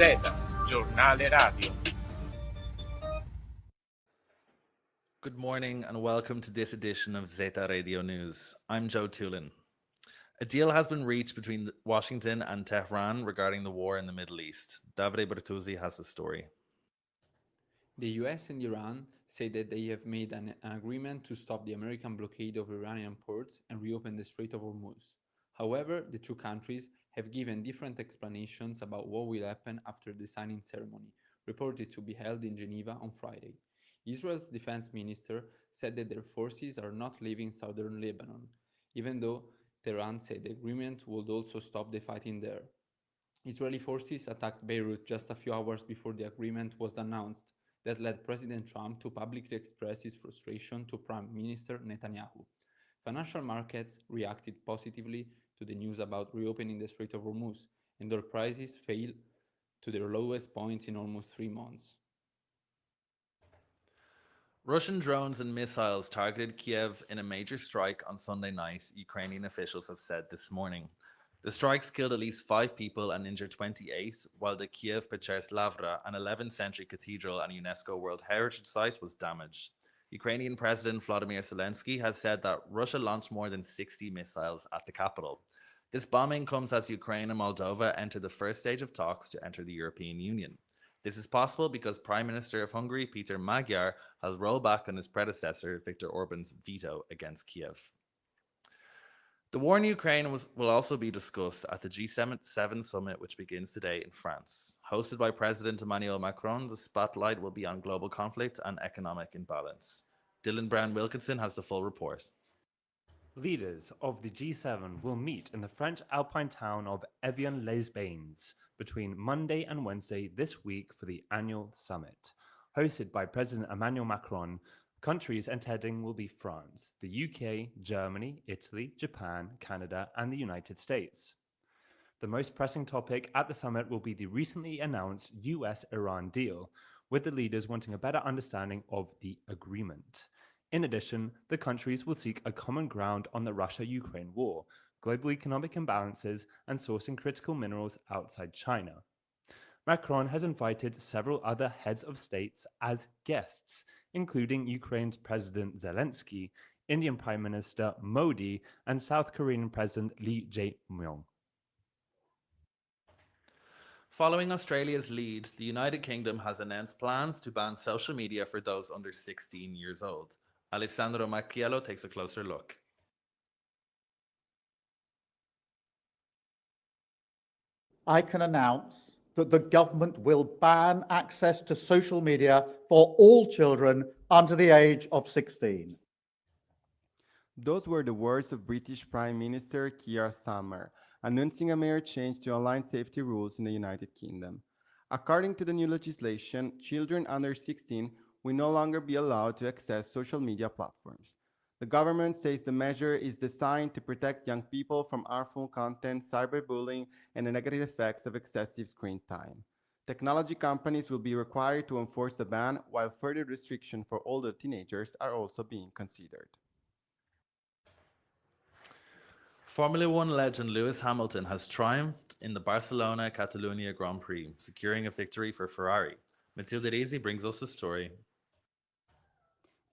Giornale Radio. Good morning and welcome to this edition of Zeta Radio News. I'm Joe Tulin. A deal has been reached between Washington and Tehran regarding the war in the Middle East. Davide Bertuzzi has the story. The US and Iran say that they have made an agreement to stop the American blockade of Iranian ports and reopen the Strait of Hormuz. However, the two countries have given different explanations about what will happen after the signing ceremony, reported to be held in Geneva on Friday. Israel's defense minister said that their forces are not leaving southern Lebanon, even though Tehran said the agreement would also stop the fighting there. Israeli forces attacked Beirut just a few hours before the agreement was announced, that led President Trump to publicly express his frustration to Prime Minister Netanyahu. Financial markets reacted positively to the news about reopening the Strait of Hormuz, and oil prices fell to their lowest points in almost 3 months. Russian drones and missiles targeted Kiev in a major strike on Sunday night, Ukrainian officials have said this morning. The strikes killed at least 5 people and injured 28, while the Kiev Pechersk Lavra, an 11th century cathedral and UNESCO World Heritage Site, was damaged. Ukrainian President Vladimir Zelensky has said that Russia launched more than 60 missiles at the capital. This bombing comes as Ukraine and Moldova enter the first stage of talks to enter the European Union. This is possible because Prime Minister of Hungary, Peter Magyar, has rolled back on his predecessor, Viktor Orban's veto against Kiev. The war in Ukraine will also be discussed at the G7 summit, which begins today in France. Hosted by President Emmanuel Macron, the spotlight will be on global conflict and economic imbalance. Dylan Brown Wilkinson has the full report. Leaders of the G7 will meet in the French alpine town of Evian-les-Bains between Monday and Wednesday this week for the annual summit. Hosted by President Emmanuel Macron, countries attending will be France, the UK, Germany, Italy, Japan, Canada, and the United States. The most pressing topic at the summit will be the recently announced US-Iran deal, with the leaders wanting a better understanding of the agreement. In addition, the countries will seek a common ground on the Russia-Ukraine war, global economic imbalances, and sourcing critical minerals outside China. Macron has invited several other heads of states as guests, including Ukraine's President Zelensky, Indian Prime Minister Modi, and South Korean President Lee Jae-myung. Following Australia's lead, the United Kingdom has announced plans to ban social media for those under 16 years old. Alessandro Macchiello takes a closer look. I can announce that the government will ban access to social media for all children under the age of 16. Those were the words of British Prime Minister Keir Starmer, announcing a major change to online safety rules in the United Kingdom. According to the new legislation, children under 16 will no longer be allowed to access social media platforms. The government says the measure is designed to protect young people from harmful content, cyberbullying, and the negative effects of excessive screen time. Technology companies will be required to enforce the ban, while further restrictions for older teenagers are also being considered. Formula One legend Lewis Hamilton has triumphed in the Barcelona Catalunya Grand Prix, securing a victory for Ferrari. Matilde Risi brings us the story.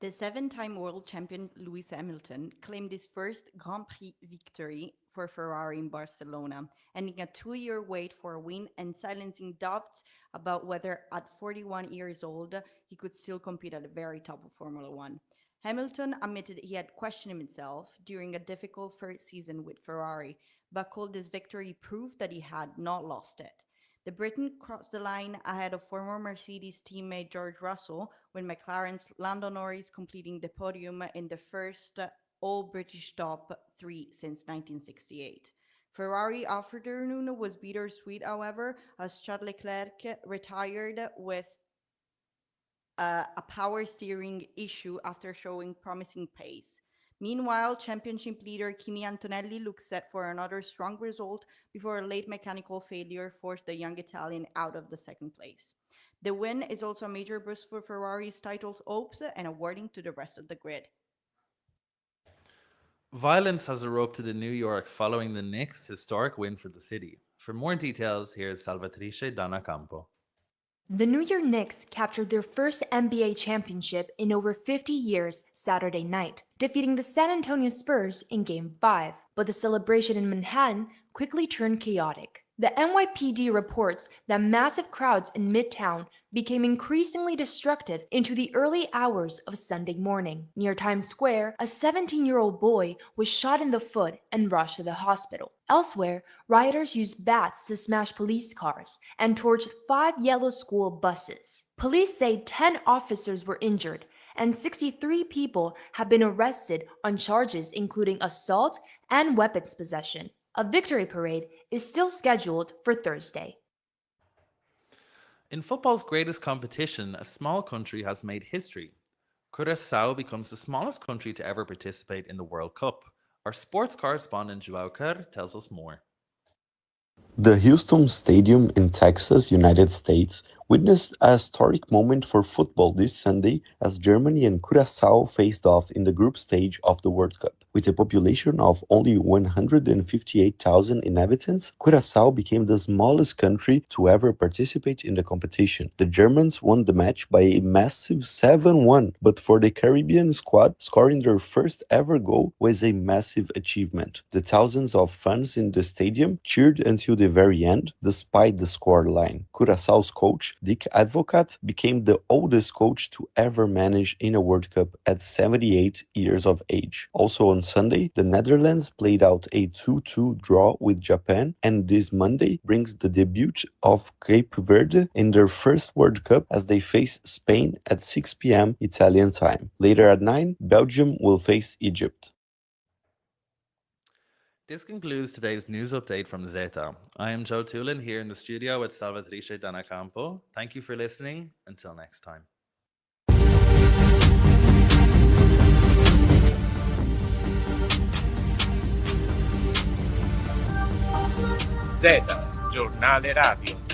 The 7-time world champion Lewis Hamilton claimed his first Grand Prix victory for Ferrari in Barcelona, ending a 2-year wait for a win and silencing doubts about whether at 41 years old he could still compete at the very top of Formula One. Hamilton admitted he had questioned himself during a difficult first season with Ferrari, but called this victory proof that he had not lost it. The Briton crossed the line ahead of former Mercedes teammate George Russell, with McLaren's Lando Norris completing the podium in the first all-British top 3 since 1968. Ferrari afternoon was bittersweet, however, as Charles Leclerc retired with a power steering issue after showing promising pace. Meanwhile, championship leader Kimi Antonelli looks set for another strong result before a late mechanical failure forced the young Italian out of the second place. The win is also a major boost for Ferrari's title's hopes and a warning to the rest of the grid. Violence has erupted in New York following the Knicks' historic win for the city. For more details, here's Salvatrice Danacampo. The New York Knicks captured their first NBA championship in over 50 years Saturday night, defeating the San Antonio Spurs in Game 5. But the celebration in Manhattan quickly turned chaotic. The NYPD reports that massive crowds in Midtown became increasingly destructive into the early hours of Sunday morning. Near Times Square, a 17-year-old boy was shot in the foot and rushed to the hospital. Elsewhere, rioters used bats to smash police cars and torched 5 yellow school buses. Police say 10 officers were injured, and 63 people have been arrested on charges including assault and weapons possession. A victory parade is still scheduled for Thursday. In football's greatest competition, a small country has made history. Curaçao becomes the smallest country to ever participate in the World Cup. Our sports correspondent João Kerr tells us more. The Houston Stadium in Texas, United States, witnessed a historic moment for football this Sunday as Germany and Curaçao faced off in the group stage of the World Cup. With a population of only 158,000 inhabitants, Curaçao became the smallest country to ever participate in the competition. The Germans won the match by a massive 7-1, but for the Caribbean squad, scoring their first ever goal was a massive achievement. The thousands of fans in the stadium cheered until the very end, despite the scoreline. Curaçao's coach, Dick Advocat, became the oldest coach to ever manage in a World Cup at 78 years of age. Also on Sunday, the Netherlands played out a 2-2 draw with Japan, and this Monday brings the debut of Cape Verde in their first World Cup as they face Spain at 6 p.m. Italian time. Later at 9, Belgium will face Egypt. This concludes today's news update from Zeta. I am Joe Tulin here in the studio with Salvatrice Danacampo. Thank you for listening. Until next time. Zeta, giornale radio.